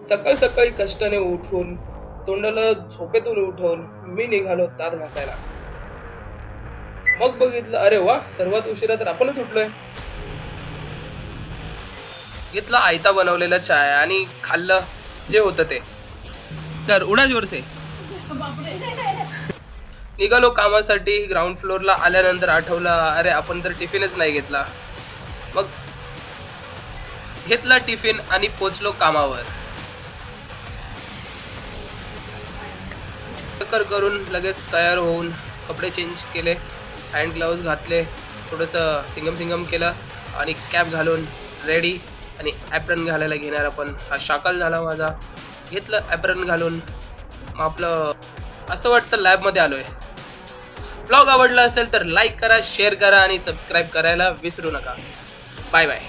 सकाळ सकाळी कष्टाने उठून तोंडाला झोपेतून उठवून मी निघालो दात घासायला. मग बघितलं, अरे वा, सर्वात उशिरा तर आपणच उठलोय. घेतला आयता बनवलेला चाय आणि खाल्लं जे होतं ते. तर उडा जोर से निघालो कामासाठी. ग्राउंड फ्लोअरला आल्यानंतर आठवलं, अरे आपण तर टिफिनच नाही घेतला. मग घेतला टिफिन आणि पोचलो कामावर. चक्कर करून लगेच तयार होऊन कपडे चेंज केले, हँड ग्लाव्ज घातले, थोडंसं सिंगम केलं आणि कॅप घालून रेडी. आणि ॲप्रन घालायला घेणार आपण. हा शाकल झाला माझा. घेतलं ॲप्रन घालून. मग आपलं असं वाटतं लॅबमध्ये आलोय. ब्लॉग आवडला असेल तर लाईक करा, शेअर करा आणि सबस्क्राईब करायला विसरू नका. Bye bye.